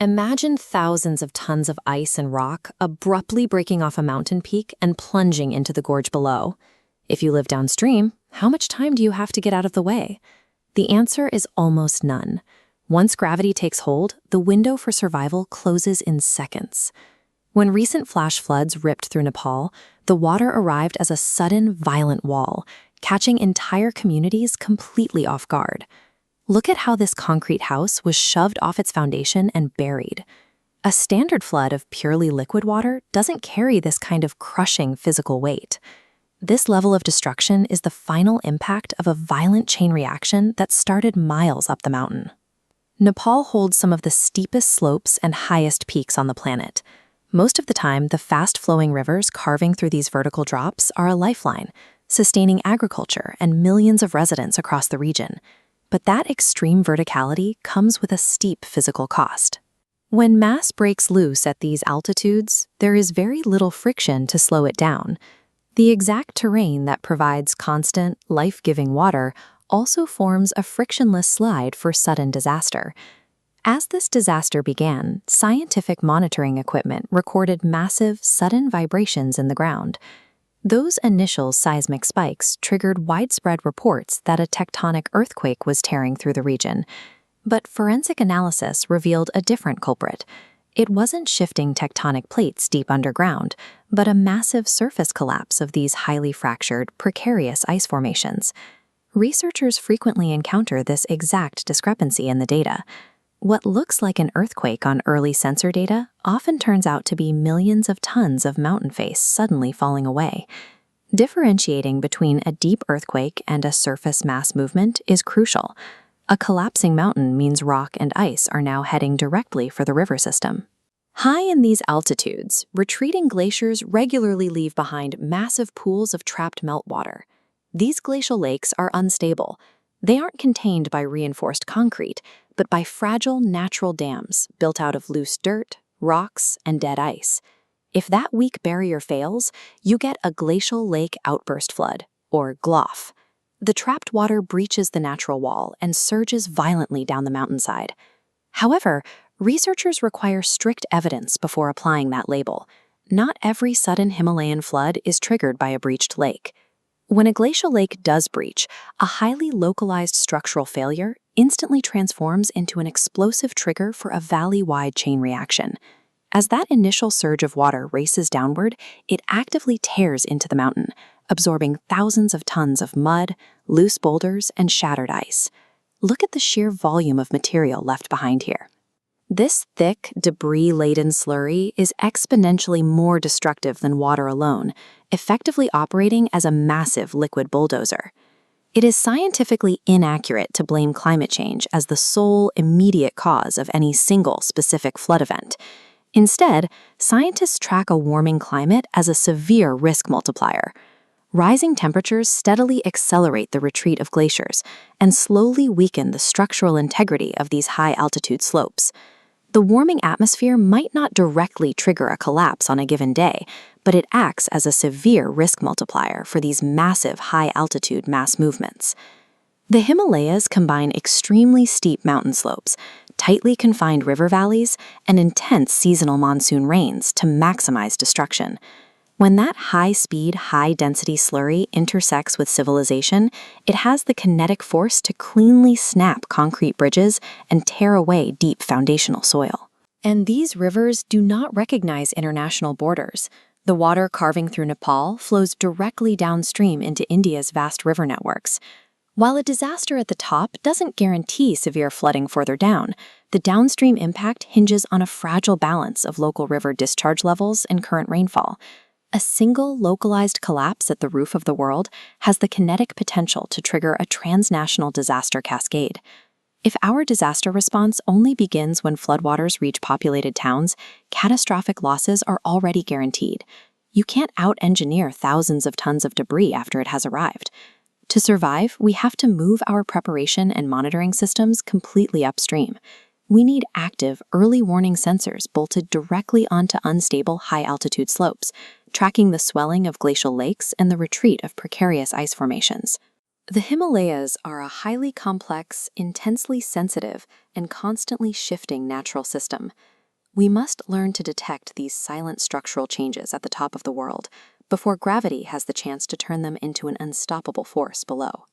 Imagine thousands of tons of ice and rock abruptly breaking off a mountain peak and plunging into the gorge below. If you live downstream, how much time do you have to get out of the way? The answer is almost none. Once gravity takes hold, the window for survival closes in seconds. When recent flash floods ripped through Nepal, the water arrived as a sudden, violent wall, catching entire communities completely off guard. Look at how this concrete house was shoved off its foundation and buried. A standard flood of purely liquid water doesn't carry this kind of crushing physical weight. This level of destruction is the final impact of a violent chain reaction that started miles up the mountain. Nepal holds some of the steepest slopes and highest peaks on the planet. Most of the time, the fast-flowing rivers carving through these vertical drops are a lifeline, sustaining agriculture and millions of residents across the region. But that extreme verticality comes with a steep physical cost. When mass breaks loose at these altitudes, there is very little friction to slow it down. The exact terrain that provides constant, life-giving water also forms a frictionless slide for sudden disaster. As this disaster began, scientific monitoring equipment recorded massive, sudden vibrations in the ground. Those initial seismic spikes triggered widespread reports that a tectonic earthquake was tearing through the region. But forensic analysis revealed a different culprit. It wasn't shifting tectonic plates deep underground, but a massive surface collapse of these highly fractured, precarious ice formations. Researchers frequently encounter this exact discrepancy in the data. What looks like an earthquake on early sensor data often turns out to be millions of tons of mountain face suddenly falling away. Differentiating between a deep earthquake and a surface mass movement is crucial. A collapsing mountain means rock and ice are now heading directly for the river system. High in these altitudes, retreating glaciers regularly leave behind massive pools of trapped meltwater. These glacial lakes are unstable. They aren't contained by reinforced concrete, but by fragile natural dams built out of loose dirt, rocks, and dead ice. If that weak barrier fails, you get a glacial lake outburst flood, or GLOF. The trapped water breaches the natural wall and surges violently down the mountainside. However, researchers require strict evidence before applying that label. Not every sudden Himalayan flood is triggered by a breached lake. When a glacial lake does breach, a highly localized structural failure instantly transforms into an explosive trigger for a valley-wide chain reaction. As that initial surge of water races downward, it actively tears into the mountain, absorbing thousands of tons of mud, loose boulders, and shattered ice. Look at the sheer volume of material left behind here. This thick, debris-laden slurry is exponentially more destructive than water alone, effectively operating as a massive liquid bulldozer. It is scientifically inaccurate to blame climate change as the sole immediate cause of any single specific flood event. Instead, scientists track a warming climate as a severe risk multiplier. Rising temperatures steadily accelerate the retreat of glaciers and slowly weaken the structural integrity of these high-altitude slopes. The warming atmosphere might not directly trigger a collapse on a given day, but it acts as a severe risk multiplier for these massive high-altitude mass movements. The Himalayas combine extremely steep mountain slopes, tightly confined river valleys, and intense seasonal monsoon rains to maximize destruction. When that high-speed, high-density slurry intersects with civilization, it has the kinetic force to cleanly snap concrete bridges and tear away deep foundational soil. And these rivers do not recognize international borders. The water carving through Nepal flows directly downstream into India's vast river networks. While a disaster at the top doesn't guarantee severe flooding further down, the downstream impact hinges on a fragile balance of local river discharge levels and current rainfall. A single localized collapse at the roof of the world has the kinetic potential to trigger a transnational disaster cascade. If our disaster response only begins when floodwaters reach populated towns, catastrophic losses are already guaranteed. You can't out-engineer thousands of tons of debris after it has arrived. To survive, we have to move our preparation and monitoring systems completely upstream. We need active, early warning sensors bolted directly onto unstable, high-altitude slopes, tracking the swelling of glacial lakes and the retreat of precarious ice formations. The Himalayas are a highly complex, intensely sensitive, and constantly shifting natural system. We must learn to detect these silent structural changes at the top of the world before gravity has the chance to turn them into an unstoppable force below.